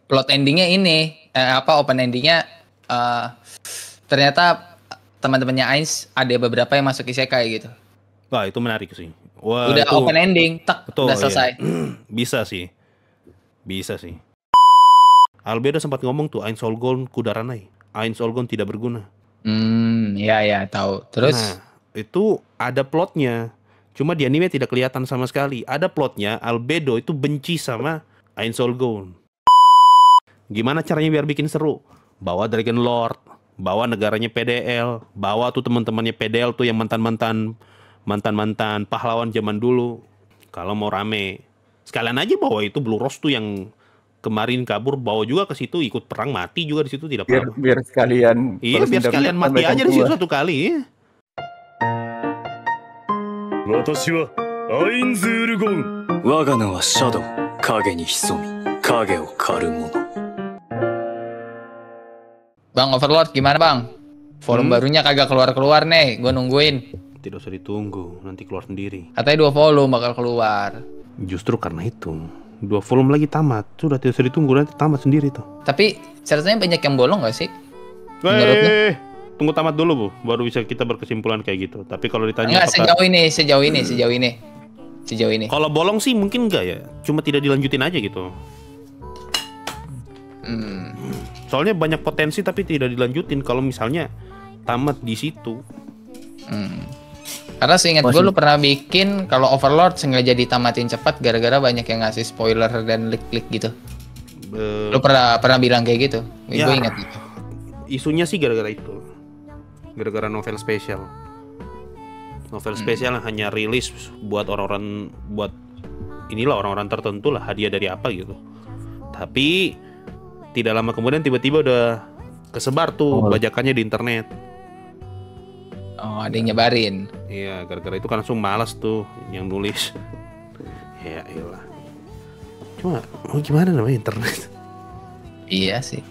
plot endingnya ini open endingnya ternyata teman-temannya Ainz ada beberapa yang masuk isekai gitu. Wah, itu menarik sih. Wah, udah itu open ending, betul, udah selesai. Iya. Bisa sih. Albedo sempat ngomong tuh Ainz Olgon Kudaranai. Ainz Olgon tidak berguna. Ya tahu. Terus nah, itu ada plotnya. Cuma di anime tidak kelihatan sama sekali. Ada plotnya, Albedo itu benci sama Ainz Olgon. Gimana caranya biar bikin seru? Bawa Dragon Lord, bawa negaranya PDL, bawa tuh teman-temannya PDL tuh yang mantan-mantan pahlawan zaman dulu. Kalau mau rame, sekalian aja bawa itu Blue Rose tuh yang kemarin kabur, bawa juga ke situ, ikut perang, mati juga di situ, tidak apa-apa. Biar sekalian. Iya, biar sekalian mati aja di situ satu kali. Watashi wa Ainz Urgon. Waga no wa shadow, kage ni hisomi, kage o karu mono. Bang Overlord gimana bang? Volume barunya kagak keluar-keluar nih, gue nungguin. Tidak usah ditunggu, nanti keluar sendiri. Katanya 2 volume bakal keluar. Justru karena itu 2 volume lagi tamat, sudah tidak usah ditunggu, nanti tamat sendiri tuh. Tapi ceritanya banyak yang bolong gak sih? Tunggu tamat dulu Bu, baru bisa kita berkesimpulan kayak gitu. Tapi kalau ditanya enggak, sejauh ini. Kalau bolong sih mungkin enggak ya, cuma tidak dilanjutin aja gitu. Soalnya banyak potensi tapi tidak dilanjutin kalau misalnya tamat di situ. Karena seingat gue lu pernah bikin kalau Overlord sengaja ditamatin cepat gara-gara banyak yang ngasih spoiler dan leak gitu. Lu pernah bilang kayak gitu. Ya, gue ingat itu. Isunya sih gara-gara itu. Gara-gara novel spesial. Novel spesial yang hanya rilis buat orang-orang, buat inilah orang-orang tertentu lah, hadiah dari apa gitu. Tapi tidak lama kemudian tiba-tiba udah kesebar tuh bajakannya di internet. Oh, ada yang nyebarin. Iya, gara-gara itu kan langsung malas tuh yang nulis. Ya iyalah. Cuma gimana namanya internet? Iya sih.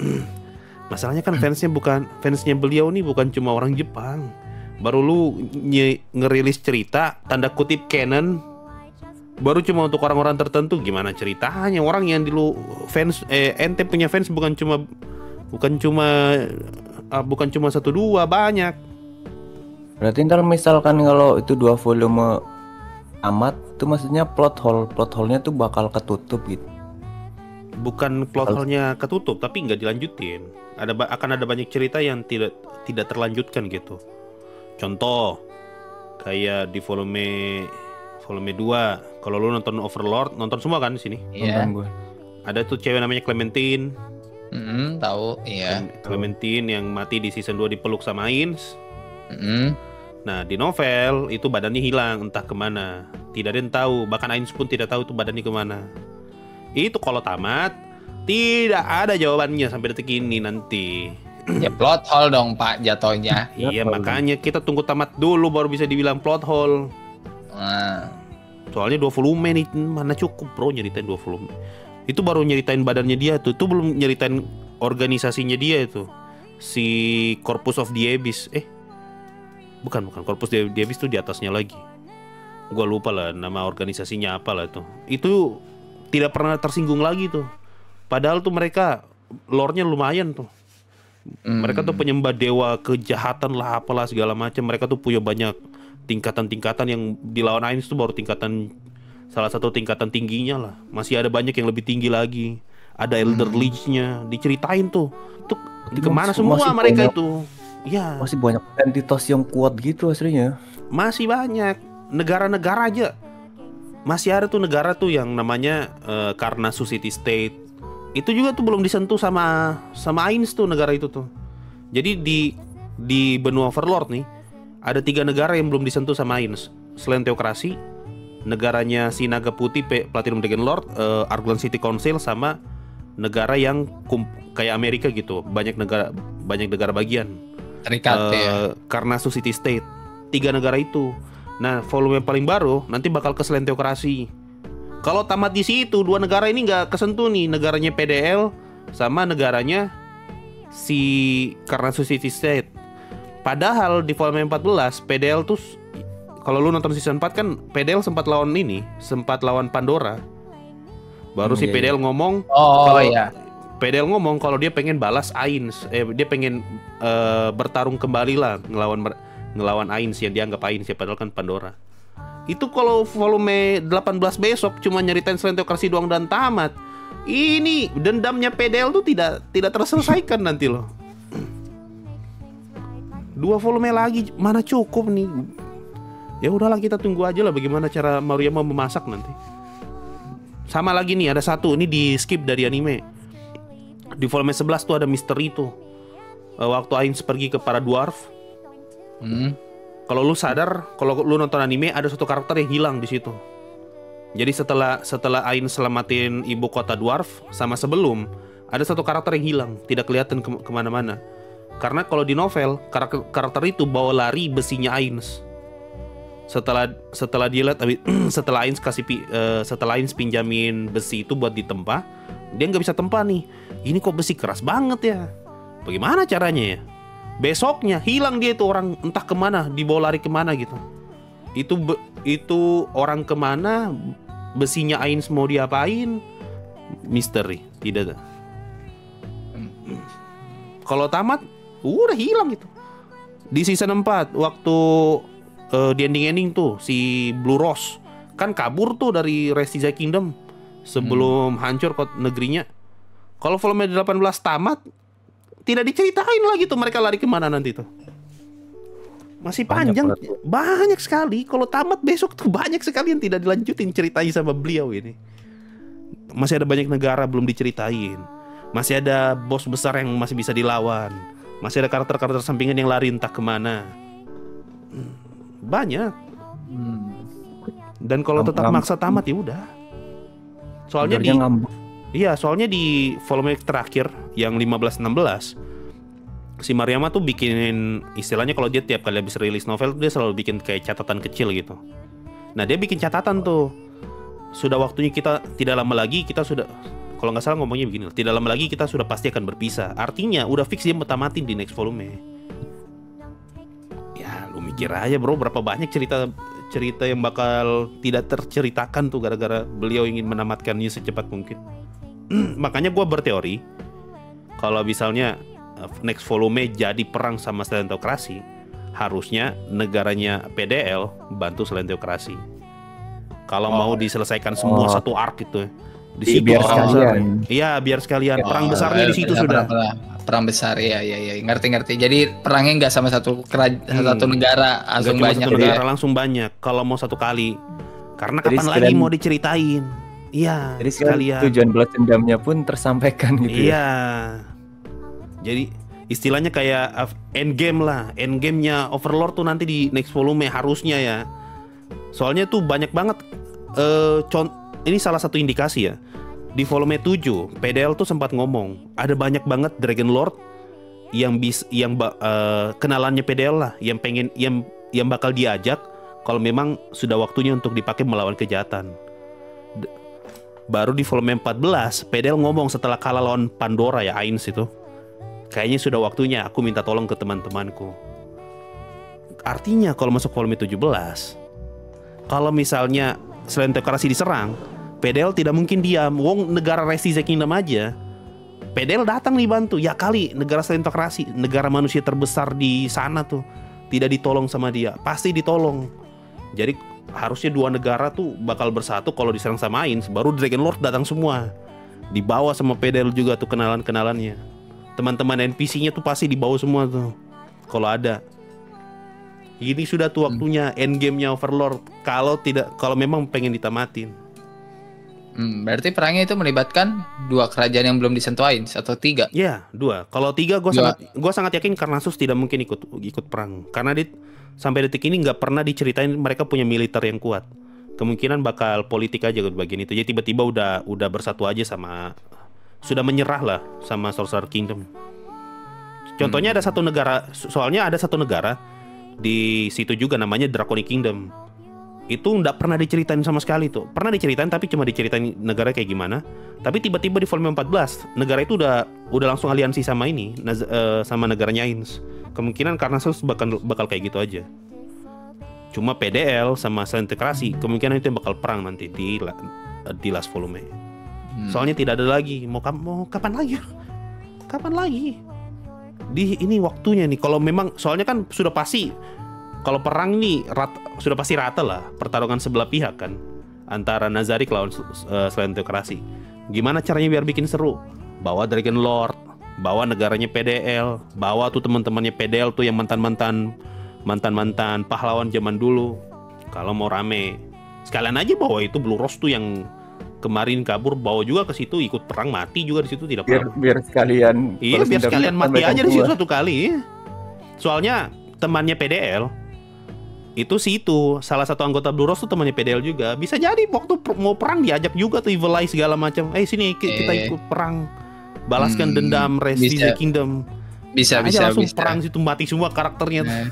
Masalahnya kan fansnya beliau nih bukan cuma orang Jepang. Baru lu ngerilis cerita tanda kutip canon, baru cuma untuk orang-orang tertentu. Gimana ceritanya? Orang yang dulu fans ente punya fans bukan cuma 1-2, banyak. Berarti ntar misalkan kalau itu 2 volume amat, itu maksudnya plot hole-nya tuh bakal ketutup gitu. Bukan plot hole-nya ketutup, tapi nggak dilanjutin. Akan ada banyak cerita yang tidak terlanjutkan gitu. Contoh kayak di volume 2, kalau lu nonton Overlord, nonton semua kan di sini? Iya. Nonton gue. Ada tuh cewek namanya Clementine. Tahu, iya. Clementine yang mati di season 2 dipeluk sama Ainz. Nah, di novel itu badannya hilang entah kemana. Tidak ada yang tahu, bahkan Ainz pun tidak tahu itu badannya kemana. Itu kalau tamat tidak ada jawabannya sampai detik ini nanti. Ya plot hole dong Pak jatuhnya. Iya, makanya kita tunggu tamat dulu baru bisa dibilang plot hole. Soalnya 2 volume nih, mana cukup bro nyeritain 2 volume. Itu baru nyeritain badannya dia tuh. Itu belum nyeritain organisasinya dia itu. Si Corpus of the Abyss. Bukan Corpus of the Abyss tuh di atasnya lagi. Gua lupa lah nama organisasinya apa lah tuh. Itu tidak pernah tersinggung lagi tuh. Padahal tuh mereka lore-nya lumayan tuh. Mereka tuh penyembah dewa kejahatan lah apalah segala macam. Mereka tuh punya banyak tingkatan-tingkatan yang dilawan Ainz tuh baru salah satu tingkatan tingginya lah. Masih ada banyak yang lebih tinggi lagi. Ada Elder Lich-nya diceritain tuh. Tuh kemana semua mereka itu? Ya. Masih banyak entitas yang kuat gitu aslinya. Masih banyak. Negara-negara aja. Masih ada tuh negara tuh yang namanya Karnasu City State. Itu juga tuh belum disentuh sama Ainz tuh negara itu tuh. Jadi di benua Overlord nih ada 3 negara yang belum disentuh sama Ainz. Selain Teokrasi, negaranya si Naga Putih Platinum Dragon Lord, Arglan City Council, sama negara yang kayak Amerika gitu. Banyak negara bagian. Terikat ya. Karnasu City State. 3 negara itu. Nah, volume paling baru nanti bakal ke Selain Teokrasi. Kalau tamat di situ 2 negara ini nggak kesentuh nih, negaranya PDL sama negaranya si Karnasu City State. Padahal di volume 14 PDL tuh, kalau lu nonton season 4 kan PDL sempat lawan Pandora. Baru si PDL ngomong, PDL ngomong kalau dia pengen balas Ainz, dia pengen bertarung kembali lah ngelawan Ainz yang dianggap Ainz ya, padahal kan Pandora. Itu kalau volume 18 besok cuma nyeritain Slenteokrasi doang dan tamat. Ini dendamnya PDL tuh tidak terselesaikan nanti loh. 2 volume lagi mana cukup nih. Ya udahlah, kita tunggu aja lah bagaimana cara Maruyama memasak nanti. Sama lagi nih, ada satu ini di skip dari anime. Di volume 11 tuh ada misteri tuh. Waktu Ainz pergi ke para dwarf. Kalau lu sadar, kalau lu nonton anime ada satu karakter yang hilang di situ. Jadi setelah Ainz selamatin ibu kota dwarf sama sebelum, ada satu karakter yang hilang, tidak kelihatan kemana-mana. Karena kalau di novel karakter itu bawa lari besinya Ainz. Setelah dia lihat setelah Ainz pinjamin besi itu buat ditempa, dia nggak bisa tempa nih. Ini kok besi keras banget ya? Bagaimana caranya ya? Besoknya hilang dia itu orang, entah kemana, dibawa lari kemana gitu. Itu orang kemana, besinya Ainz mau diapain? Misteri, tidak ada. Kalau tamat, udah hilang gitu. Di season 4 waktu di ending tuh si Blue Rose kan kabur tuh dari Restiza Kingdom sebelum hancur negerinya. Kalau volume 18 tamat, tidak diceritain lagi tuh mereka lari kemana nanti tuh. Masih panjang, banyak sekali. Kalau tamat besok tuh banyak sekali yang tidak dilanjutin ceritanya sama beliau ini. Masih ada banyak negara belum diceritain. Masih ada bos besar yang masih bisa dilawan. Masih ada karakter-karakter sampingan yang lari entah kemana. Banyak. Dan kalau tetap maksa tamat ya udah. Soalnya soalnya di volume terakhir yang 15-16 si Maruyama tuh bikin, istilahnya kalau dia tiap kali habis rilis novel dia selalu bikin kayak catatan kecil gitu. Nah dia bikin catatan tuh, sudah waktunya kita, tidak lama lagi kita sudah, kalau nggak salah ngomongnya begini, tidak lama lagi kita sudah pasti akan berpisah. Artinya udah fix dia mau tamatin di next volume. Ya lu mikir aja bro, berapa banyak cerita yang bakal tidak terceritakan tuh gara-gara beliau ingin menamatkannya secepat mungkin. Makanya gue berteori kalau misalnya next volume jadi perang sama Slenteokrasi, harusnya negaranya PDL bantu Slenteokrasi. Kalau mau diselesaikan semua satu arc itu di situ biar sekalian. Iya, biar sekalian. Perang besarnya di situ sudah. Perang besar ya, ngerti. Jadi perangnya nggak sama satu negara, langsung banyak. Satu negara langsung banyak. Kalau mau satu kali, karena kapan lagi mau diceritain? Iya. Jadi sekalian tujuan balas dendamnya pun tersampaikan gitu. Iya. Jadi istilahnya kayak endgame lah. Endgame-nya Overlord tuh nanti di next volume harusnya ya. Soalnya tuh banyak banget. Ini salah satu indikasi ya. Di volume 7, PDL tuh sempat ngomong ada banyak banget Dragon Lord yang kenalannya PDL lah, yang bakal diajak kalau memang sudah waktunya untuk dipakai melawan kejahatan. Baru di volume 14, PDL ngomong setelah kalah lawan Pandora ya, Ainz itu. Kayaknya sudah waktunya aku minta tolong ke teman-temanku. Artinya kalau masuk volume 17, kalau misalnya Slenteokrasi diserang, PDL tidak mungkin diam. Wong negara Restiza Kingdom aja PDL datang nih bantu. Ya kali negara Slenteokrasi, negara manusia terbesar di sana tuh, tidak ditolong sama dia. Pasti ditolong. Jadi harusnya dua negara tuh bakal bersatu kalau diserang sama Ainz. Baru Dragon Lord datang semua, dibawa sama PDL juga tuh kenalan-kenalannya. Teman-teman NPC-nya tuh pasti dibawa semua tuh kalau ada. Ini sudah tuh waktunya endgame-nya Overlord. Kalau memang pengen ditamatin. Berarti perangnya itu melibatkan dua kerajaan yang belum disentuh Ainz atau 3? Ya, 2. Kalau 3 gue sangat yakin Karnasus tidak mungkin ikut perang. Karena sampai detik ini nggak pernah diceritain mereka punya militer yang kuat. Kemungkinan bakal politik aja bagian itu. Jadi tiba-tiba udah bersatu aja sudah menyerah lah sama Sorcerer Kingdom. Contohnya ada satu negara, soalnya ada satu negara di situ juga namanya Draconic Kingdom. Itu nggak pernah diceritain sama sekali tuh. Pernah diceritain tapi cuma diceritain negara kayak gimana. Tapi tiba-tiba di volume 14 negara itu udah langsung aliansi sama sama negaranya Ainz. Kemungkinan Karnasus bakal kayak gitu aja. Cuma PDL sama Slenteokrasi kemungkinan itu yang bakal perang nanti di last volume. Soalnya tidak ada lagi. Mau kapan lagi? Kapan lagi? Ini waktunya nih. Kalau memang soalnya kan sudah pasti kalau perang nih sudah pasti rata lah pertarungan sebelah pihak kan antara Nazarik lawan Slantocracy. Gimana caranya biar bikin seru? Bawa Dragon Lord, bawa negaranya PDL, bawa tuh teman-temannya PDL tuh yang mantan pahlawan zaman dulu. Kalau mau rame, sekalian aja bawa itu Blue Rose tuh yang kemarin kabur, bawa juga ke situ, ikut perang, mati juga di situ, tidak apa-apa. Biar sekalian. Iya, biar sekalian mati aja di situ satu kali. Soalnya temannya PDL itu salah satu anggota Blue Rose tuh temannya PDL juga. Bisa jadi waktu mau perang diajak juga tuh Evil Eye segala macam. Sini kita ikut perang, balaskan dendam, rest the kingdom. Bisa langsung perang situ, mati semua karakternya.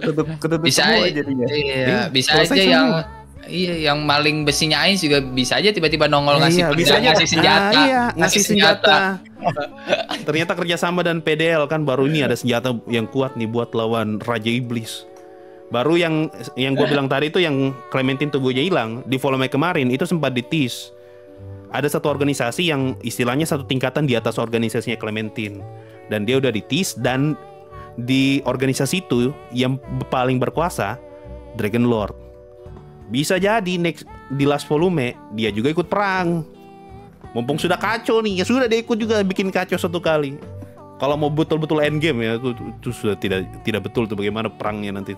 Ketutup bisa semua jadinya. Iya, bisa aja yang maling besinya Ainz juga bisa aja tiba-tiba nongol ngasih senjata. Ngasih senjata. Ternyata kerjasama dan PDL kan baru ini ada senjata yang kuat nih buat lawan Raja Iblis. Baru yang gue bilang tadi itu yang Clementine tubuhnya hilang di volume kemarin itu sempat di-tease. Ada satu organisasi yang istilahnya satu tingkatan di atas organisasinya Clementine, dan dia udah di-tease, dan di organisasi itu yang paling berkuasa Dragon Lord. Bisa jadi di last volume dia juga ikut perang. Mumpung sudah kacau nih, ya sudah dia ikut juga bikin kacau satu kali. Kalau mau betul-betul end game ya itu sudah tidak betul tuh bagaimana perangnya nanti.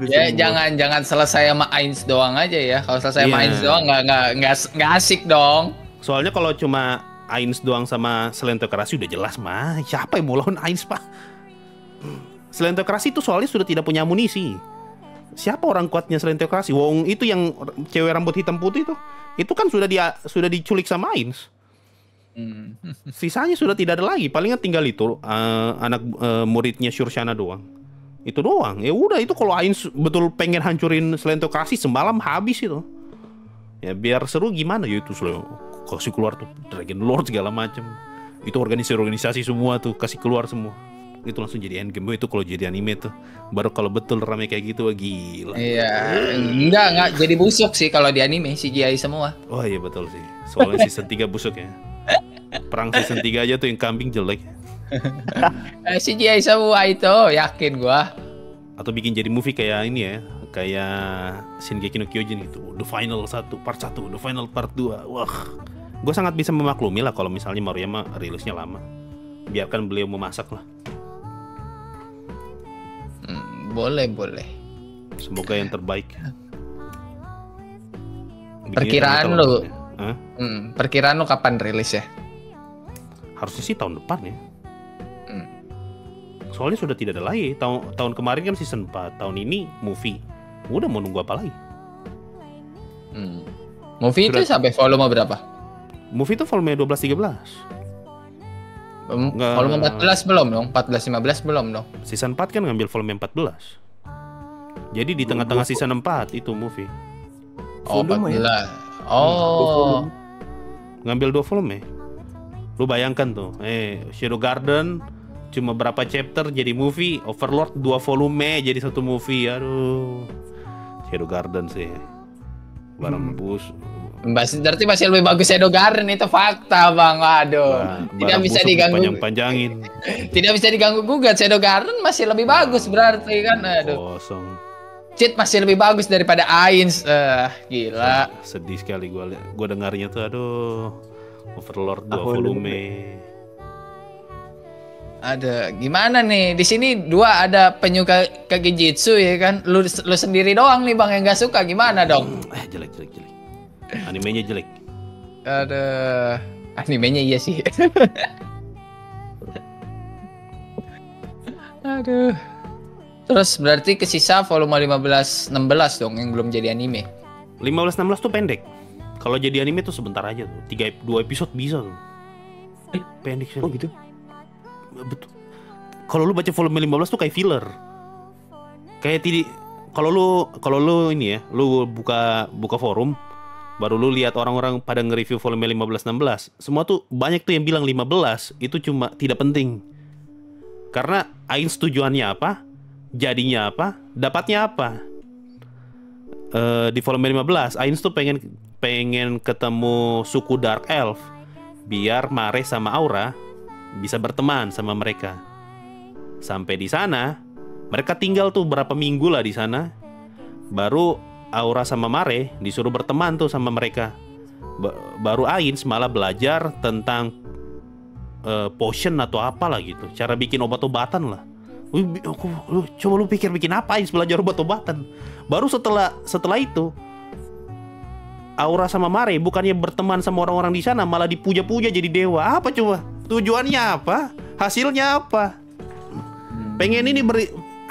Ya jangan selesai sama Ainz doang aja ya. Kalau selesai sama Ainz doang nggak asik dong. Soalnya kalau cuma Ainz doang sama Slantocracy udah jelas mah siapa yang mau lawan Ainz, Pak? Slantocracy itu soalnya sudah tidak punya amunisi. Siapa orang kuatnya Slantocracy? Wong itu yang cewek rambut hitam putih itu kan sudah diculik sama Ainz. Sisanya sudah tidak ada lagi. Palingan tinggal itu anak muridnya Shurshana doang. Itu doang. Ya udah, itu kalau Ainz betul pengen hancurin Slantocracy semalam habis itu. Ya biar seru gimana ya itu kasih keluar tuh Dragon Lord segala macam. Itu organisasi semua tuh kasih keluar semua. Itu langsung jadi endgame itu kalau jadi anime tuh. Baru kalau betul rame kayak gitu, wah gila. Iya, enggak jadi busuk sih kalau di anime CGI semua. Oh iya betul sih. Soalnya season 3 busuk ya. Perang season 3 aja tuh yang kambing jelek. CGI semua itu, yakin gua. Atau bikin jadi movie kayak ini ya, kayak Shingeki no Kyojin gitu. The Final 1, Part 1, The Final Part 2. Wah. Gue sangat bisa memaklumi lah kalau misalnya Maruyama rilisnya lama. Biarkan beliau memasak lah. Boleh. Semoga yang terbaik. Perkiraan lu, perkiraan lu kapan rilis ya? Harusnya sih tahun depan ya. Soalnya sudah tidak ada lagi. Tahun kemarin kan season 4, tahun ini movie. Udah mau nunggu apa lagi? Movie itu sampai volume berapa? Movie itu volume 12-13. Volume 14 belum dong? 14-15 belum dong? Season 4 kan ngambil volume 14. Jadi di tengah-tengah season 4 itu movie. Oh, 14. Oh. Ngambil 2 volume. Lu bayangkan tuh, Shadow Garden cuma berapa chapter jadi movie, Overlord 2 volume jadi 1 movie. Aduh. Shadow Garden sih. Barang bus. Berarti masih lebih bagus Shadow Garden, itu fakta bang. Aduh, tidak bisa diganggu. Panjangin. Tidak bisa diganggu gugat. Shadow Garden masih lebih bagus berarti kan. Aduh. Kosong. Cheat masih lebih bagus daripada Ainz. Gila. Sedih sekali gue dengarnya tuh. Aduh. Overlord 2 volume. Ada gimana nih? Di sini 2 ada penyuka Kagejitsu ya kan. Lu sendiri doang nih bang yang nggak suka, gimana dong? Jelek. Animenya jelek. Animenya iya sih. Aduh. Terus berarti kesisa volume 15-16 dong yang belum jadi anime. 15-16 tuh pendek. Kalau jadi anime tuh sebentar aja tuh. 2 episode bisa tuh. Pendek sih. Oh gitu? Betul. Kalau lu baca volume 15 tuh kayak filler. Kayak kalau lu ini ya, lu buka forum, baru lu lihat orang-orang pada nge-review volume 15-16, semua tuh banyak tuh yang bilang 15 itu cuma tidak penting. Karena Ainz tujuannya apa, jadinya apa, dapatnya apa. di volume 15 Ainz tuh pengen ketemu suku Dark Elf biar Mare sama Aura bisa berteman sama mereka. Sampai di sana, mereka tinggal tuh berapa minggu lah di sana. Baru Aura sama Mare disuruh berteman tuh sama mereka. Baru Ainz malah belajar tentang potion atau apalah gitu, cara bikin obat-obatan lah. Coba lu pikir bikin apa Ainz belajar obat-obatan. Baru setelah itu Aura sama Mare bukannya berteman sama orang-orang di sana, malah dipuja-puja jadi dewa. Apa coba? Tujuannya apa? Hasilnya apa? Pengen ini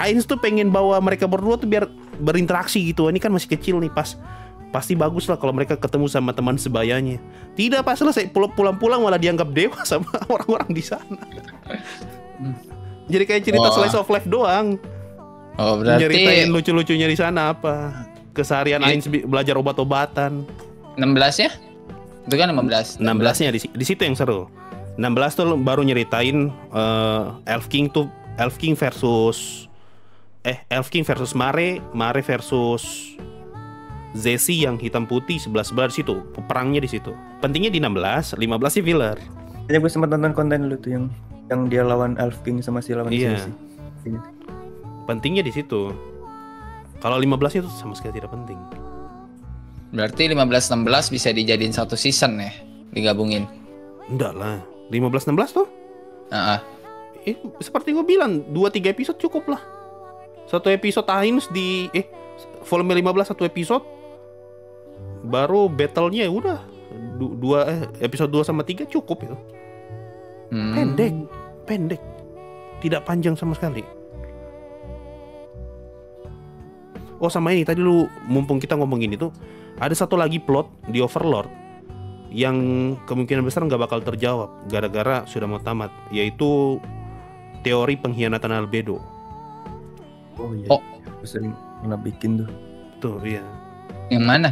Ainz tuh pengen bawa mereka berdua tuh biar berinteraksi gitu. Ini kan masih kecil nih, pasti bagus lah kalau mereka ketemu sama teman sebayanya. Tidak, pas selesai pulang-pulang malah dianggap dewa sama orang-orang di sana. Jadi kayak cerita slice of life doang. Oh, berarti nyeritain lucu-lucunya di sana apa? Keseharian Ainz belajar obat-obatan. 16 ya? Itu kan 15. 16-nya di situ yang seru. 16 tuh baru nyeritain Elf King versus Mare versus Zesi yang hitam putih sebelah di situ. Perangnya di situ. Pentingnya di 16 sih filler. Kayaknya gue sempat nonton konten dulu tuh yang dia lawan Elf King sama si lawan Zesi. Pentingnya di situ. Kalau 15 itu sama sekali tidak penting. Berarti 15-16 bisa dijadiin satu season ya, digabungin. Enggak lah. 15-16 tuh? Seperti gue bilang, 2-3 episode cukup lah. Satu episode Ainz di volume 15 satu episode. Baru battle-nya udah episode 2 sama 3 cukup itu. Pendek. Tidak panjang sama sekali. Oh, sama ini tadi lu mumpung kita ngomongin itu, ada satu lagi plot di Overlord yang kemungkinan besar nggak bakal terjawab gara-gara sudah mau tamat, yaitu teori pengkhianatan Albedo. Oh iya. Gue sering pernah bikin tuh. Tuh, iya. Yang mana?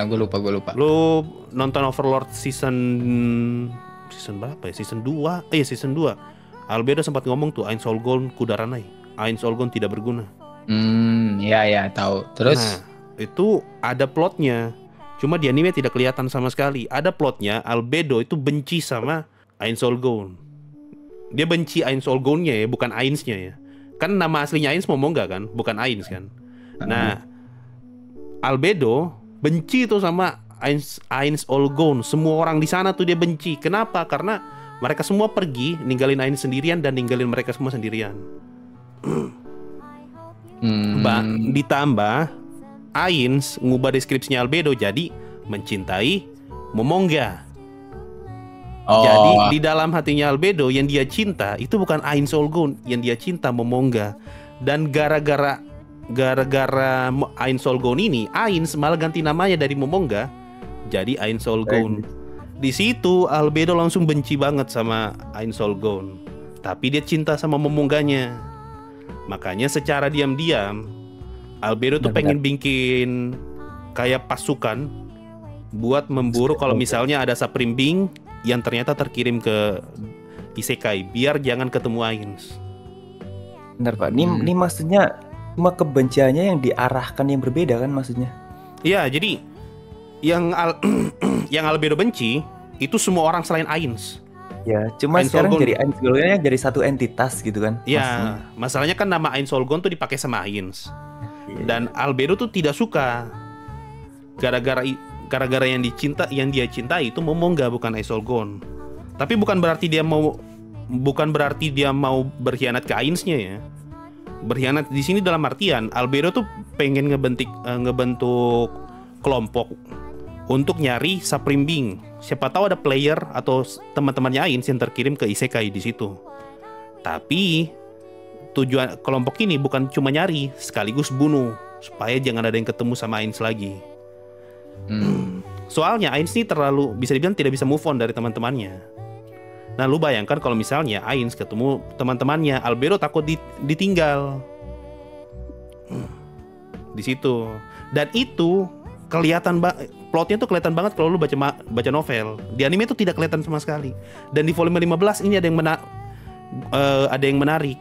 Gue lupa. Lu nonton Overlord season berapa ya? Season 2. Season 2. Albedo sempat ngomong tuh, Ainz Olgon Kudaranai. Ainz Olgon tidak berguna. Ya tahu. Terus itu ada plotnya. Cuma di anime tidak kelihatan sama sekali. Ada plotnya, Albedo itu benci sama Ainz Olgon. Dia benci Ainz Olgonnya ya, bukan Ainz-nya ya. Kan nama aslinya Ainz Momonga kan, bukan Ainz kan. Nah, Albedo benci tuh sama Ainz Olgon. Semua orang di sana tuh dia benci. Kenapa? Karena mereka semua pergi, ninggalin Ainz sendirian dan ninggalin mereka semua sendirian. Ditambah Ainz ngubah deskripsinya Albedo jadi mencintai Momonga. Jadi di dalam hatinya Albedo yang dia cinta itu bukan Ainz Olgon, yang dia cinta Momonga. Dan gara-gara Ainz Olgon ini, Ainz malah ganti namanya dari Momonga jadi Ainz Olgon. Di situ Albedo langsung benci banget sama Ainz Olgon. Tapi dia cinta sama Momonganya. Makanya secara diam-diam Albedo tuh pengen bikin kayak pasukan buat memburu kalau misalnya ada Supreme Being yang ternyata terkirim ke Isekai biar jangan ketemu Ainz. Benar Pak, ini maksudnya cuma kebenciannya yang diarahkan yang berbeda kan maksudnya? Iya, jadi yang Albedo benci itu semua orang selain Ainz. Ya, cuma Ainz sekarang Olgon jadi Ainz Olgonnya jadi satu entitas gitu kan? Iya, masalahnya kan nama Ainz Olgon tuh dipakai sama Ainz. Dan Albedo tuh tidak suka. Gara-gara yang dia cintai itu Momonga bukan Ainz Olgon. Tapi bukan berarti dia mau berkhianat ke Ainz-nya ya. Berkhianat di sini dalam artian Albedo tuh pengen ngebentuk kelompok untuk nyari Supreme Being. Siapa tahu ada player atau teman-temannya Ainz yang terkirim ke Isekai di situ. Tapi tujuan kelompok ini bukan cuma nyari, sekaligus bunuh supaya jangan ada yang ketemu sama Ainz lagi. Soalnya Ainz ini terlalu bisa dibilang tidak bisa move on dari teman-temannya. Nah, lu bayangkan kalau misalnya Ainz ketemu teman-temannya, Albedo takut ditinggal. Di situ. Dan itu kelihatan plotnya tuh kelihatan banget kalau lu baca novel. Di anime itu tidak kelihatan sama sekali. Dan di volume 15 ini ada yang menarik.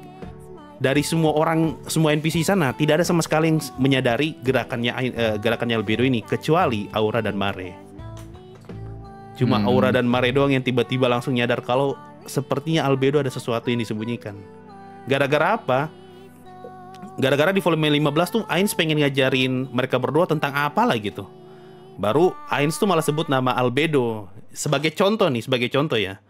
dari semua orang, semua NPC sana tidak ada sama sekali yang menyadari gerakannya Albedo ini kecuali Aura dan Mare. Cuma Aura dan Mare doang yang tiba-tiba langsung nyadar kalau sepertinya Albedo ada sesuatu yang disembunyikan. Gara-gara apa? Gara-gara di volume 15 tuh Ainz pengen ngajarin mereka berdua tentang apa lah gitu. Baru Ainz tuh malah sebut nama Albedo sebagai contoh ya.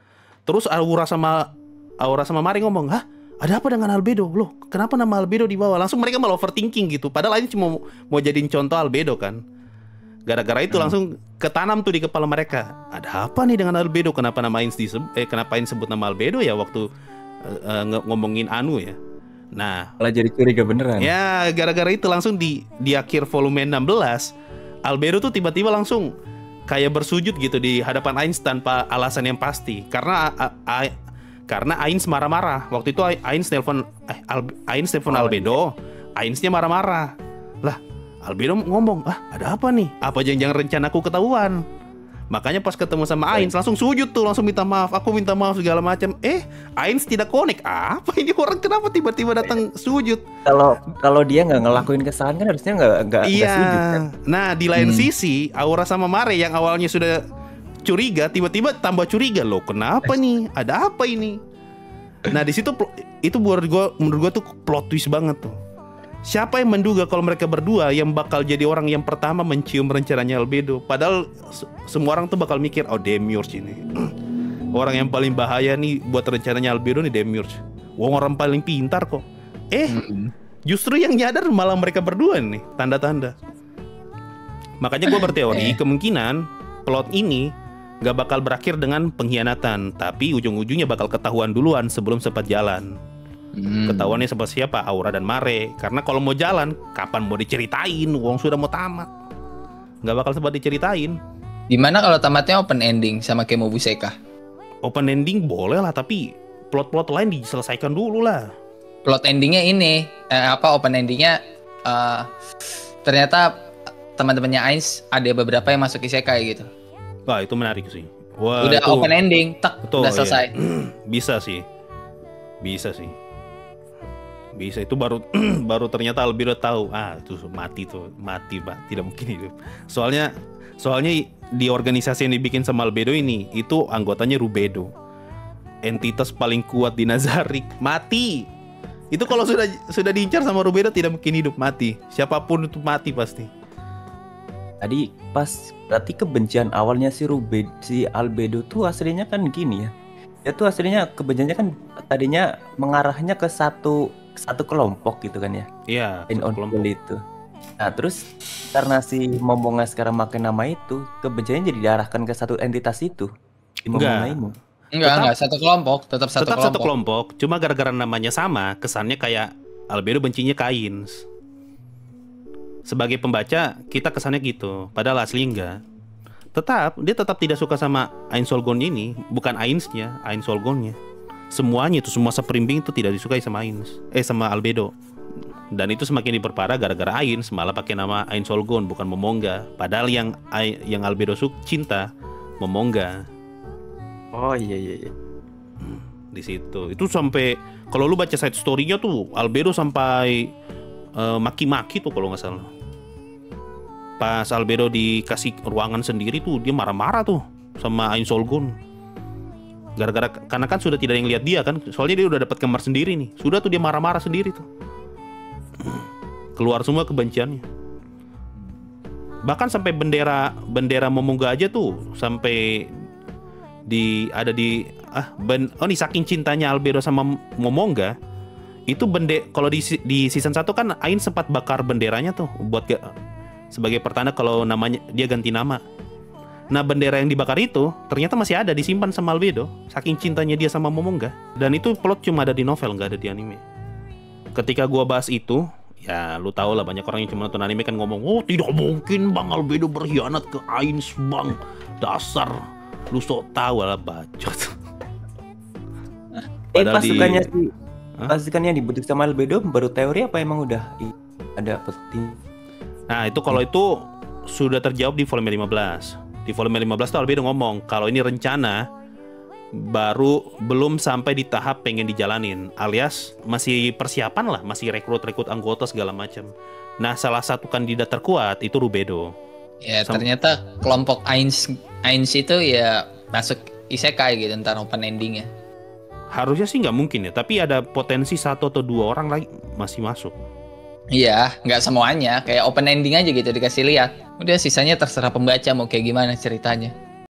Terus Aura sama Mare ngomong, "Hah? Ada apa dengan Albedo? Loh, kenapa nama Albedo dibawa?" Langsung mereka malah overthinking gitu. Padahal Ainz cuma mau jadiin contoh Albedo kan. Gara-gara itu langsung ketanam tuh di kepala mereka. Ada apa nih dengan Albedo? Kenapa Ainz sebut nama Albedo ya waktu ngomongin Anu ya. Nah, Malah jadi curiga beneran. ya gara-gara itu langsung di akhir volume 16 Albedo tuh tiba-tiba langsung kayak bersujud gitu di hadapan Ainz tanpa alasan yang pasti. Karena Ainz marah-marah. Waktu itu Ainz telepon Albedo. Ainznya marah-marah. Lah, Albedo ngomong, ada apa nih? Apa jangan-jangan rencanaku ketahuan? Makanya pas ketemu sama Ainz langsung sujud tuh, langsung minta maaf. Aku minta maaf segala macam. Ainz tidak connect. Apa ini orang, kenapa tiba-tiba datang sujud? Kalau dia nggak ngelakuin kesalahan kan harusnya nggak sujud kan. Nah, di lain sisi Aura sama Mare yang awalnya sudah curiga tiba-tiba tambah curiga. Loh, kenapa nih? Ada apa ini? Nah, di situ itu menurut gua tuh plot twist banget tuh. Siapa yang menduga kalau mereka berdua yang bakal jadi orang yang pertama mencium rencananya Albedo? Padahal semua orang tuh bakal mikir, oh Demiurge ini orang yang paling bahaya nih buat rencananya Albedo nih, Demiurge. Wong orang paling pintar kok. Justru yang nyadar malah mereka berdua nih, tanda-tanda. Makanya gue berteori kemungkinan plot ini gak bakal berakhir dengan pengkhianatan, tapi ujung-ujungnya bakal ketahuan duluan sebelum sempat jalan. Ketahuannya sama siapa? Aura dan Mare. Karena kalau mau jalan, kapan mau diceritain? Wong sudah mau tamat, nggak bakal sempat diceritain. Gimana kalau tamatnya open ending sama Kemobuseka? Open ending boleh lah, tapi plot-plot lain diselesaikan dulu lah. Plot endingnya ini open endingnya ternyata teman-temannya Ainz ada beberapa yang masuk isekai gitu. Wah, itu menarik sih. Wah, udah itu open ending, udah selesai. Bisa sih. Bisa itu baru ternyata Albedo tahu, itu mati Pak, tidak mungkin hidup. Soalnya di organisasi yang dibikin sama Albedo ini itu anggotanya Rubedo, entitas paling kuat di Nazarick, mati. Itu kalau sudah diincar sama Rubedo tidak mungkin hidup, mati. Siapapun itu mati pasti. Tadi pas berarti kebencian awalnya si Albedo tuh aslinya kan gini ya. Dia tuh aslinya kebenciannya kan tadinya mengarahnya ke satu kelompok gitu kan ya. Iya, kelompok itu. Nah, terus karena si Momonga sekarang pakai nama itu, kebenciannya jadi diarahkan ke satu entitas itu. Si Momonga ini. Enggak, satu kelompok, tetap satu kelompok. Cuma gara-gara namanya sama, kesannya kayak Albedo bencinya ke Ainz. Sebagai pembaca, kita kesannya gitu, padahal asli enggak. Dia tetap tidak suka sama Ainz Solgon ini, bukan Ainznya, Ainz Solgonnya. Semuanya itu, semua seperimbing itu tidak disukai sama sama Albedo. Dan itu semakin diperparah gara-gara Ainz malah pakai nama Ainz Solgon bukan Momonga. Padahal yang Albedo cinta Momonga. Oh iya. Di situ. Itu sampai kalau lu baca side story-nya tuh Albedo sampai maki-maki tuh kalau nggak salah. Pas Albedo dikasih ruangan sendiri tuh dia marah-marah tuh sama Ainz Solgon. Karena kan sudah tidak ada yang lihat dia kan. Soalnya dia udah dapat kamar sendiri nih. Sudah tuh dia marah-marah sendiri tuh. Keluar semua kebenciannya. Bahkan sampai bendera Momonga aja tuh sampai nih saking cintanya Albedo sama Momonga. Itu kalau di season 1 kan Ainz sempat bakar benderanya tuh buat sebagai pertanda kalau namanya dia ganti nama. Nah, bendera yang dibakar itu ternyata masih ada disimpan sama Albedo, saking cintanya dia sama Momonga. Dan itu plot cuma ada di novel, nggak ada di anime. Ketika gua bahas itu, ya lu tau lah banyak orang yang cuma nonton anime kan ngomong, oh tidak mungkin Bang Albedo berkhianat ke Ainz Bang, dasar lu sok tahu lah bacot. Pasukannya dibentuk sama Albedo baru teori apa emang udah ada peti? Nah itu kalau itu sudah terjawab di volume 15. Di volume 15 tuh Albedo ngomong kalau ini rencana belum sampai di tahap pengen dijalanin, alias masih persiapan lah, masih rekrut anggota segala macam. Nah, salah satu kandidat terkuat itu Rubedo. Ya, ternyata kelompok Ainz itu ya masuk isekai gitu, ntar open endingnya. Harusnya sih nggak mungkin ya, tapi ada potensi 1 atau 2 orang lagi masih masuk. Iya, nggak semuanya, kayak open ending aja gitu dikasih lihat. Udah sisanya terserah pembaca mau kayak gimana ceritanya.